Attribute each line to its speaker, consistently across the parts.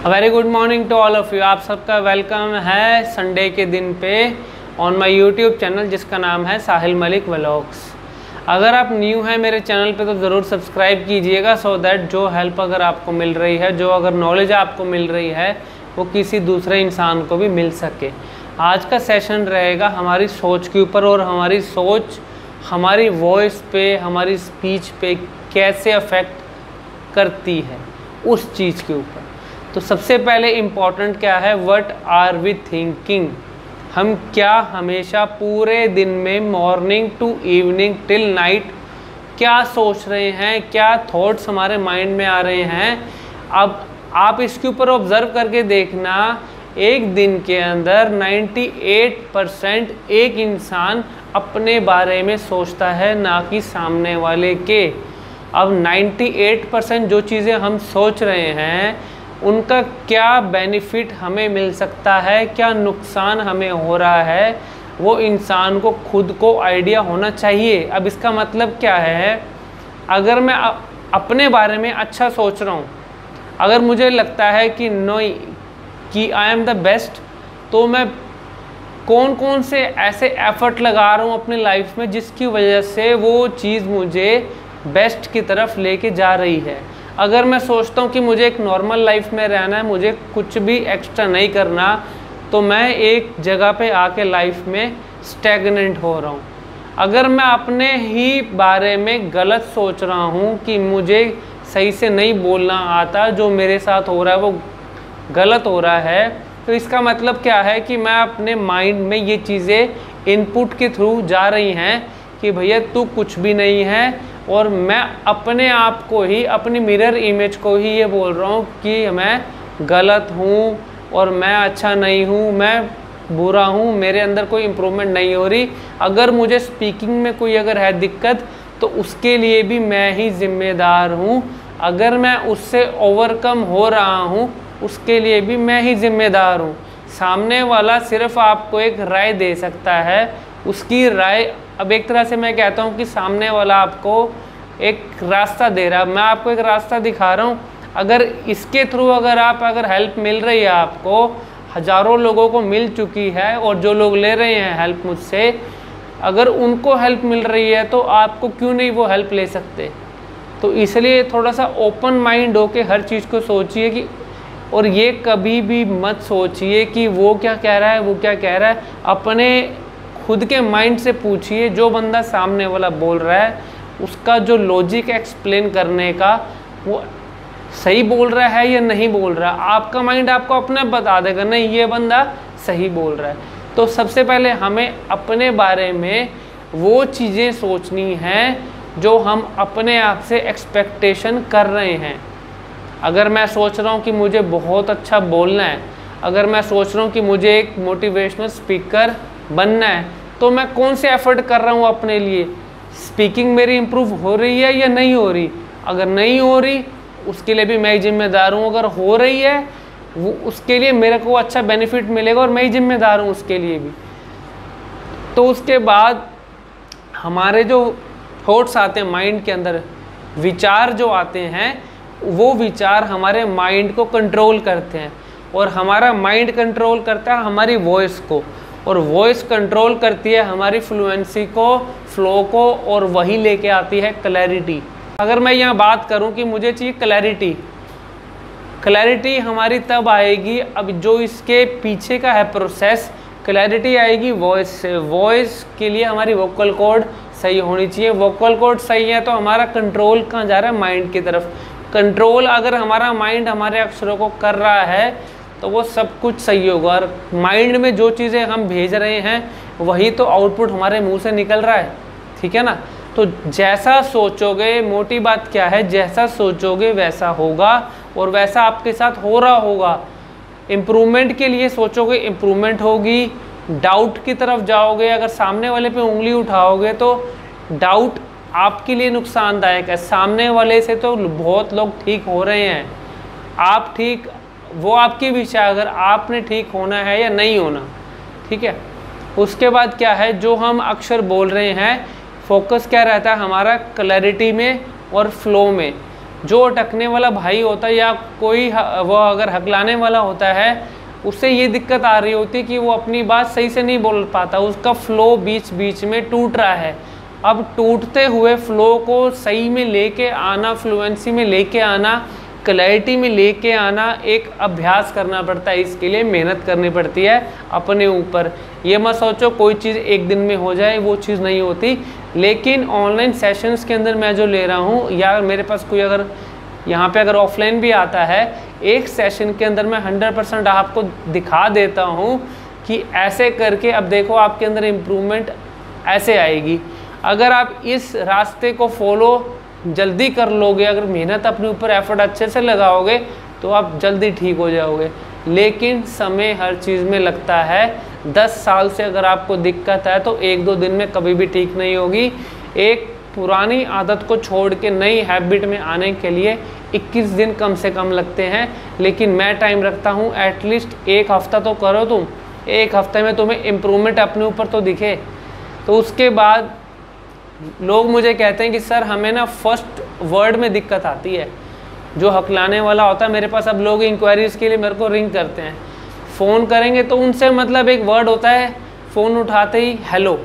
Speaker 1: Very good morning to all of you. आप सबका welcome है संडे के दिन पे ऑन माय यूट्यूब चैनल जिसका नाम है साहिल मलिक व्लॉग्स। अगर आप न्यू हैं मेरे चैनल पे तो ज़रूर सब्सक्राइब कीजिएगा सो दैट जो हेल्प अगर आपको मिल रही है, जो अगर नॉलेज आपको मिल रही है वो किसी दूसरे इंसान को भी मिल सके। आज का सेशन रहेगा हमारी सोच के ऊपर और हमारी सोच हमारी वॉइस पे, हमारी स्पीच पे कैसे अफेक्ट करती है उस चीज़ के ऊपर। तो सबसे पहले इम्पॉर्टेंट क्या है, व्हाट आर वी थिंकिंग। हम क्या हमेशा पूरे दिन में morning to evening till night क्या सोच रहे हैं, क्या थॉट्स हमारे माइंड में आ रहे हैं। अब आप इसके ऊपर ऑब्ज़र्व करके देखना, एक दिन के अंदर 98% एक इंसान अपने बारे में सोचता है, ना कि सामने वाले के। अब 98% जो चीज़ें हम सोच रहे हैं उनका क्या बेनिफिट हमें मिल सकता है, क्या नुकसान हमें हो रहा है, वो इंसान को खुद को आइडिया होना चाहिए। अब इसका मतलब क्या है, अगर मैं अपने बारे में अच्छा सोच रहा हूँ, अगर मुझे लगता है कि कि आई एम द बेस्ट, तो मैं कौन कौन से ऐसे एफ़र्ट लगा रहा हूँ अपनी लाइफ में जिसकी वजह से वो चीज़ मुझे बेस्ट की तरफ लेके जा रही है। अगर मैं सोचता हूँ कि मुझे एक नॉर्मल लाइफ में रहना है, मुझे कुछ भी एक्स्ट्रा नहीं करना, तो मैं एक जगह पे आके लाइफ में स्टैग्नेंट हो रहा हूँ। अगर मैं अपने ही बारे में गलत सोच रहा हूँ कि मुझे सही से नहीं बोलना आता, जो मेरे साथ हो रहा है वो गलत हो रहा है, तो इसका मतलब क्या है कि मैं अपने माइंड में ये चीज़ें इनपुट के थ्रू जा रही हैं कि भैया तू कुछ भी नहीं है। और मैं अपने आप को ही, अपनी मिरर इमेज को ही ये बोल रहा हूँ कि मैं गलत हूँ और मैं अच्छा नहीं हूँ, मैं बुरा हूँ, मेरे अंदर कोई इम्प्रूवमेंट नहीं हो रही। अगर मुझे स्पीकिंग में कोई अगर है दिक्कत तो उसके लिए भी मैं ही ज़िम्मेदार हूँ। अगर मैं उससे ओवरकम हो रहा हूँ उसके लिए भी मैं ही ज़िम्मेदार हूँ। सामने वाला सिर्फ आपको एक राय दे सकता है, उसकी राय, अब एक तरह से मैं कहता हूँ कि सामने वाला आपको एक रास्ता दे रहा है, मैं आपको एक रास्ता दिखा रहा हूँ। अगर इसके थ्रू अगर हेल्प मिल रही है आपको, हज़ारों लोगों को मिल चुकी है और जो लोग ले रहे हैं हेल्प मुझसे, अगर उनको हेल्प मिल रही है तो आपको क्यों नहीं वो हेल्प ले सकते। तो इसलिए थोड़ा सा ओपन माइंड होके हर चीज़ को सोचिए कि, और ये कभी भी मत सोचिए कि वो क्या कह रहा है, वो क्या कह रहा है। अपने खुद के माइंड से पूछिए, जो बंदा सामने वाला बोल रहा है उसका जो लॉजिक एक्सप्लेन करने का, वो सही बोल रहा है या नहीं बोल रहा। आपका माइंड आपको अपने बता देगा, नहीं ये बंदा सही बोल रहा है। तो सबसे पहले हमें अपने बारे में वो चीज़ें सोचनी हैं जो हम अपने आप से एक्सपेक्टेशन कर रहे हैं। अगर मैं सोच रहा हूँ कि मुझे बहुत अच्छा बोलना है, अगर मैं सोच रहा हूँ कि मुझे एक मोटिवेशनल स्पीकर बनना है, तो मैं कौन से एफ़र्ट कर रहा हूँ अपने लिए। स्पीकिंग मेरी इम्प्रूव हो रही है या नहीं हो रही। अगर नहीं हो रही उसके लिए भी मैं ही जिम्मेदार हूँ, अगर हो रही है वो उसके लिए मेरे को अच्छा बेनिफिट मिलेगा और मैं ही जिम्मेदार हूँ उसके लिए भी। तो उसके बाद हमारे जो थॉट्स आते हैं माइंड के अंदर, विचार जो आते हैं, वो विचार हमारे माइंड को कंट्रोल करते हैं और हमारा माइंड कंट्रोल करता है हमारी वॉइस को, और वॉइस कंट्रोल करती है हमारी फ्लुएंसी को, फ्लो को, और वही लेके आती है क्लैरिटी। अगर मैं यहाँ बात करूँ कि मुझे चाहिए क्लैरिटी, क्लैरिटी हमारी तब आएगी, अब जो इसके पीछे का है प्रोसेस, क्लैरिटी आएगी वॉइस से। वॉइस के लिए हमारी वोकल कॉर्ड सही होनी चाहिए। वोकल कॉर्ड सही है तो हमारा कंट्रोल कहाँ जा रहा है, माइंड की तरफ। कंट्रोल अगर हमारा माइंड हमारे अक्षरों को कर रहा है तो वो सब कुछ सही होगा। और माइंड में जो चीज़ें हम भेज रहे हैं वही तो आउटपुट हमारे मुंह से निकल रहा है, ठीक है ना। तो जैसा सोचोगे, मोटी बात क्या है, जैसा सोचोगे वैसा होगा और वैसा आपके साथ हो रहा होगा। इम्प्रूवमेंट के लिए सोचोगे, इम्प्रूवमेंट होगी। डाउट की तरफ जाओगे, अगर सामने वाले पे उंगली उठाओगे तो डाउट आपके लिए नुकसानदायक है। सामने वाले से तो बहुत लोग ठीक हो रहे हैं, आप ठीक, वो आपकी विषय, अगर आपने ठीक होना है या नहीं होना, ठीक है। उसके बाद क्या है, जो हम अक्षर बोल रहे हैं, फोकस क्या रहता है हमारा, क्लैरिटी में और फ्लो में। जो अटकने वाला भाई होता है या कोई वो अगर हकलाने वाला होता है, उससे ये दिक्कत आ रही होती है कि वो अपनी बात सही से नहीं बोल पाता, उसका फ्लो बीच बीच में टूट रहा है। अब टूटते हुए फ्लो को सही में लेके आना, फ्लुएंसी में लेके आना, क्लैरिटी में लेके आना, एक अभ्यास करना पड़ता है। इसके लिए मेहनत करनी पड़ती है अपने ऊपर। ये मत सोचो कोई चीज़ एक दिन में हो जाए, वो चीज़ नहीं होती। लेकिन ऑनलाइन सेशंस के अंदर मैं जो ले रहा हूँ, या मेरे पास कोई अगर यहाँ पे अगर ऑफलाइन भी आता है, एक सेशन के अंदर मैं 100% आपको दिखा देता हूँ कि ऐसे करके अब देखो आपके अंदर इम्प्रूवमेंट ऐसे आएगी। अगर आप इस रास्ते को फॉलो जल्दी कर लोगे, अगर मेहनत अपने ऊपर एफर्ट अच्छे से लगाओगे, तो आप जल्दी ठीक हो जाओगे। लेकिन समय हर चीज़ में लगता है। 10 साल से अगर आपको दिक्कत है तो 1-2 दिन में कभी भी ठीक नहीं होगी। एक पुरानी आदत को छोड़ के नई हैबिट में आने के लिए 21 दिन कम से कम लगते हैं। लेकिन मैं टाइम रखता हूँ, एटलीस्ट 1 हफ्ता तो करो तुम। 1 हफ्ते में तुम्हें इम्प्रूवमेंट अपने ऊपर तो दिखे। तो उसके बाद लोग मुझे कहते हैं कि सर हमें ना फर्स्ट वर्ड में दिक्कत आती है, जो हकलाने वाला होता है। मेरे पास अब लोग इंक्वायरीज़ के लिए मेरे को रिंग करते हैं, फ़ोन करेंगे तो उनसे मतलब एक वर्ड होता है, फ़ोन उठाते ही हेलो।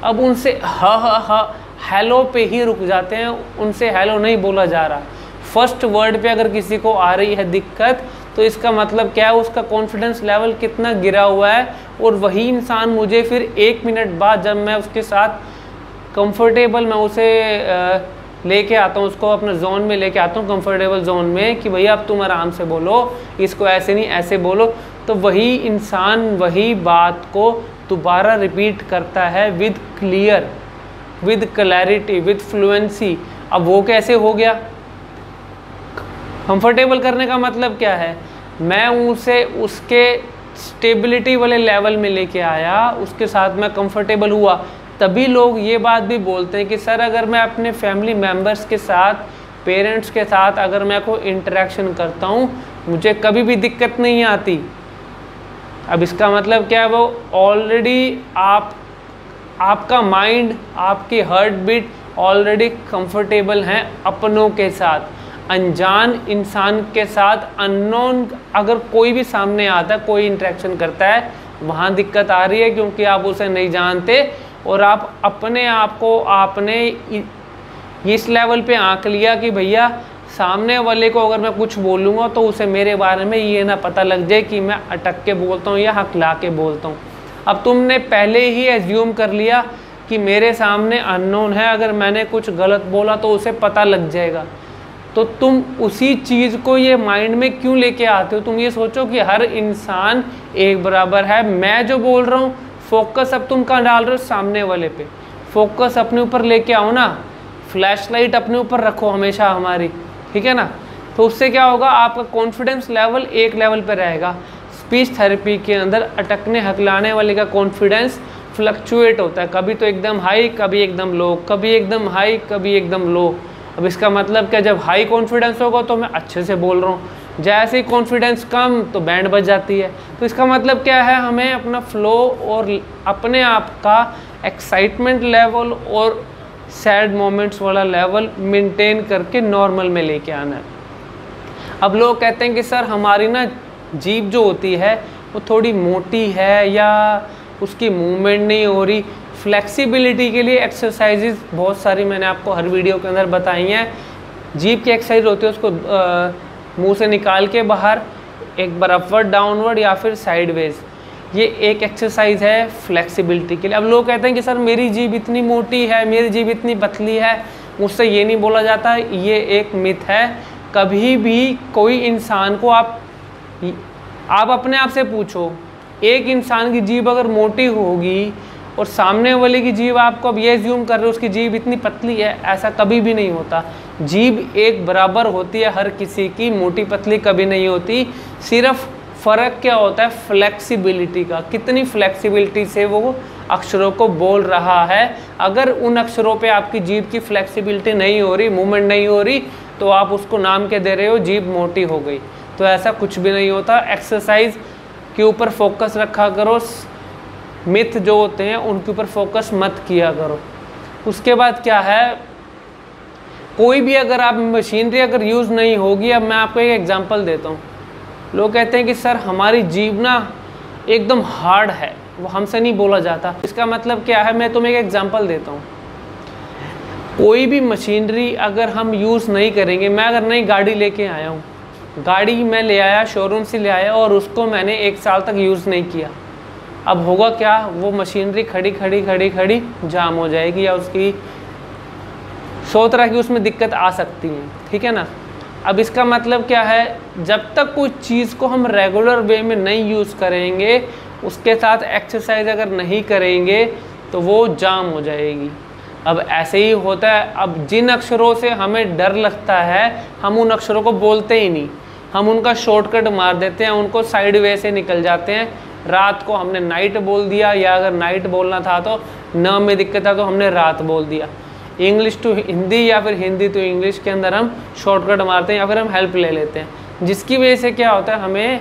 Speaker 1: अब उनसे हा हेलो पे ही रुक जाते हैं, उनसे हेलो नहीं बोला जा रहा। फर्स्ट वर्ड पे अगर किसी को आ रही है दिक्कत, तो इसका मतलब क्या है, उसका कॉन्फिडेंस लेवल कितना गिरा हुआ है। और वही इंसान मुझे फिर 1 मिनट बाद जब मैं उसके साथ कंफर्टेबल, मैं उसे लेके आता हूँ, उसको अपने जोन में लेके आता हूँ, कंफर्टेबल जोन में, कि भैया अब तुम आराम से बोलो, इसको ऐसे नहीं ऐसे बोलो। तो वही इंसान वही बात को दोबारा रिपीट करता है with clear, with clarity, with fluency. अब वो कैसे हो गया? कंफर्टेबल करने का मतलब क्या है? मैं उसे उसके स्टेबिलिटी वाले लेवल में लेके आया, उसके साथ मैं कंफर्टेबल हुआ। तभी लोग ये बात भी बोलते हैं कि सर अगर मैं अपने फैमिली मेम्बर्स के साथ, पेरेंट्स के साथ अगर मैं कोई इंटरेक्शन करता हूँ, मुझे कभी भी दिक्कत नहीं आती। अब इसका मतलब क्या है? वो ऑलरेडी आपका माइंड, आपकी हार्ट बीट ऑलरेडी कंफर्टेबल हैं अपनों के साथ। अनजान इंसान के साथ, अननोन अगर कोई भी सामने आता है, कोई इंटरेक्शन करता है, वहाँ दिक्कत आ रही है, क्योंकि आप उसे नहीं जानते और आप अपने आप को आपने इस लेवल पे आंक लिया कि भैया सामने वाले को अगर मैं कुछ बोलूँगा तो उसे मेरे बारे में ये ना पता लग जाए कि मैं अटक के बोलता हूँ या हकला के बोलता हूँ। अब तुमने पहले ही एज्यूम कर लिया कि मेरे सामने अननोन है, अगर मैंने कुछ गलत बोला तो उसे पता लग जाएगा। तो तुम उसी चीज़ को ये माइंड में क्यों लेके आते हो? तुम ये सोचो कि हर इंसान एक बराबर है। मैं जो बोल रहा हूँ, फोकस अब तुम कहाँ डाल रहे हो? सामने वाले पे। फोकस अपने ऊपर लेके आओ ना, फ्लैश लाइट अपने ऊपर रखो हमेशा हमारी, ठीक है ना? तो उससे क्या होगा, आपका कॉन्फिडेंस लेवल एक लेवल पे रहेगा। स्पीच थेरेपी के अंदर अटकने हकलाने वाले का कॉन्फिडेंस फ्लक्चुएट होता है, कभी तो एकदम हाई, कभी एकदम लो, कभी एकदम हाई, कभी एकदम लो। अब इसका मतलब क्या, जब हाई कॉन्फिडेंस होगा तो मैं अच्छे से बोल रहा हूँ, जैसे ही कॉन्फिडेंस कम तो बैंड बज जाती है। तो इसका मतलब क्या है, हमें अपना फ्लो और अपने आप का एक्साइटमेंट लेवल और सैड मोमेंट्स वाला लेवल मेंटेन करके नॉर्मल में लेके आना है। अब लोग कहते हैं कि सर हमारी ना जीभ जो होती है वो थोड़ी मोटी है या उसकी मूवमेंट नहीं हो रही। फ्लेक्सिबिलिटी के लिए एक्सरसाइजेज बहुत सारी मैंने आपको हर वीडियो के अंदर बताई हैं। जीभ की एक्सरसाइज होती है, उसको मुंह से निकाल के बाहर एक बार अपवर्ड, डाउनवर्ड या फिर साइडवेज, ये एक एक्सरसाइज है फ्लेक्सिबिलिटी के लिए। अब लोग कहते हैं कि सर मेरी जीभ इतनी मोटी है, मेरी जीभ इतनी पतली है, मुझसे ये नहीं बोला जाता। ये एक मिथ है। कभी भी कोई इंसान को आप अपने आप से पूछो, एक इंसान की जीभ अगर मोटी होगी और सामने वाले की जीभ, आपको अब ये ज्यूम कर रहे हो उसकी जीभ इतनी पतली है, ऐसा कभी भी नहीं होता। जीभ एक बराबर होती है हर किसी की, मोटी पतली कभी नहीं होती। सिर्फ फ़र्क क्या होता है, फ्लेक्सिबिलिटी का, कितनी फ्लेक्सिबिलिटी से वो अक्षरों को बोल रहा है। अगर उन अक्षरों पे आपकी जीभ की फ्लेक्सिबिलिटी नहीं हो रही, मूवमेंट नहीं हो रही, तो आप उसको नाम के दे रहे हो जीभ मोटी हो गई। तो ऐसा कुछ भी नहीं होता। एक्सरसाइज के ऊपर फोकस रखा करो, मिथ जो होते हैं उनके ऊपर फोकस मत किया करो। उसके बाद क्या है, कोई भी अगर आप मशीनरी अगर यूज़ नहीं होगी, अब मैं आपको एक एग्जांपल देता हूँ। लोग कहते हैं कि सर हमारी जीभ ना एकदम हार्ड है, वो हमसे नहीं बोला जाता। इसका मतलब क्या है, मैं तुम्हें एक एग्जांपल देता हूँ। कोई भी मशीनरी अगर हम यूज़ नहीं करेंगे, मैं अगर नई गाड़ी लेके आया हूँ, गाड़ी मैं ले आया, शोरूम से ले आया और उसको मैंने 1 साल तक यूज़ नहीं किया, अब होगा क्या, वो मशीनरी खड़ी खड़ी खड़ी खड़ी जाम हो जाएगी या उसकी 100 तरह की उसमें दिक्कत आ सकती है, ठीक है ना। अब इसका मतलब क्या है, जब तक कोई चीज़ को हम रेगुलर वे में नहीं यूज़ करेंगे, उसके साथ एक्सरसाइज अगर नहीं करेंगे तो वो जाम हो जाएगी। अब ऐसे ही होता है। अब जिन अक्षरों से हमें डर लगता है, हम उन अक्षरों को बोलते ही नहीं, हम उनका शॉर्टकट मार देते हैं, उनको साइड वे से निकल जाते हैं। रात को हमने नाइट बोल दिया, या अगर नाइट बोलना था तो न में दिक्कत था तो हमने रात बोल दिया। इंग्लिश टू हिंदी या फिर हिंदी टू इंग्लिश के अंदर हम शॉर्टकट मारते हैं या फिर हम हेल्प ले लेते हैं, जिसकी वजह से क्या होता है, हमें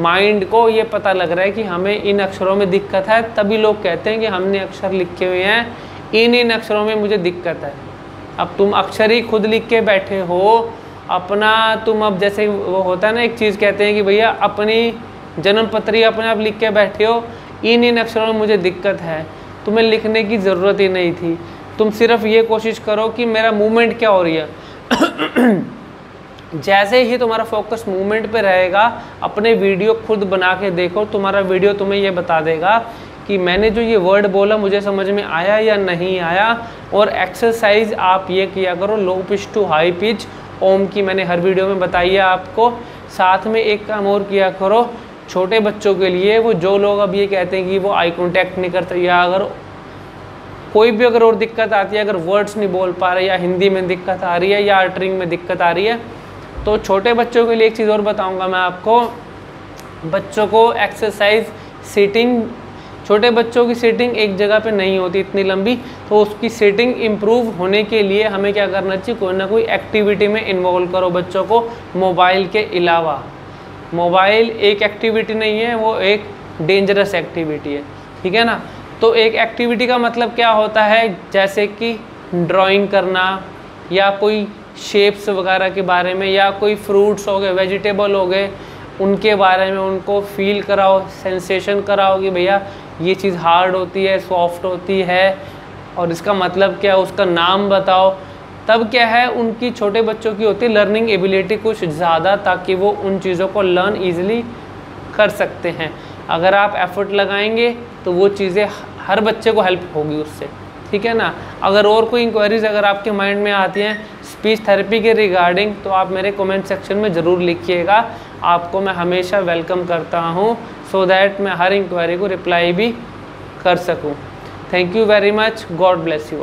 Speaker 1: माइंड को ये पता लग रहा है कि हमें इन अक्षरों में दिक्कत है, तभी लोग कहते हैं कि हमने अक्षर लिखे हुए हैं, इन अक्षरों में मुझे दिक्कत है। अब तुम अक्षर ही खुद लिख के बैठे हो अपना, तुम अब जैसे वो होता है ना, एक चीज़ कहते हैं कि भैया अपनी जन्म पत्री अपने आप लिख के बैठे हो, इन अक्षरों में मुझे दिक्कत है, तुम्हें लिखने की ज़रूरत ही नहीं थी। तुम सिर्फ ये कोशिश करो कि मेरा मूवमेंट क्या हो रही है। जैसे ही तुम्हारा फोकस मूवमेंट पे रहेगा, अपने वीडियो खुद बना के देखो, तुम्हारा वीडियो तुम्हें ये बता देगा कि मैंने जो ये वर्ड बोला मुझे समझ में आया या नहीं आया। और एक्सरसाइज आप ये किया करो, low pitch to high pitch Om की मैंने हर वीडियो में बताई है आपको। साथ में एक काम और किया करो, छोटे बच्चों के लिए, वो जो लोग अब ये कहते हैं कि वो आई कॉन्टैक्ट नहीं करते, या अगर कोई भी अगर और दिक्कत आती है, अगर वर्ड्स नहीं बोल पा रहे, या हिंदी में दिक्कत आ रही है, या अटरिंग में दिक्कत आ रही है, तो छोटे बच्चों के लिए एक चीज़ और बताऊंगा मैं आपको। बच्चों को एक्सरसाइज सीटिंग, छोटे बच्चों की सीटिंग एक जगह पे नहीं होती इतनी लंबी, तो उसकी सीटिंग इम्प्रूव होने के लिए हमें क्या करना चाहिए, कोई ना कोई एक्टिविटी में इन्वॉल्व करो बच्चों को, मोबाइल के अलावा। मोबाइल एक एक्टिविटी नहीं है, वो एक डेंजरस एक्टिविटी है, ठीक है ना। तो एक एक्टिविटी का मतलब क्या होता है, जैसे कि ड्राइंग करना, या कोई शेप्स वगैरह के बारे में, या कोई फ्रूट्स हो गए, वेजिटेबल हो गए, उनके बारे में उनको फील कराओ, सेंसेशन कराओ कि भैया ये चीज़ हार्ड होती है, सॉफ्ट होती है, और इसका मतलब क्या है, उसका नाम बताओ। तब क्या है, उनकी छोटे बच्चों की होती है लर्निंग एबिलिटी कुछ ज़्यादा, ताकि वो उन चीज़ों को लर्न ईजिली कर सकते हैं। अगर आप एफर्ट लगाएंगे तो वो चीज़ें हर बच्चे को हेल्प होगी उससे, ठीक है ना। अगर और कोई इंक्वायरीज़ अगर आपके माइंड में आती हैं स्पीच थेरेपी के रिगार्डिंग, तो आप मेरे कमेंट सेक्शन में ज़रूर लिखिएगा, आपको मैं हमेशा वेलकम करता हूँ, सो दैट मैं हर इंक्वायरी को रिप्लाई भी कर सकूँ। Thank you very much, God bless you.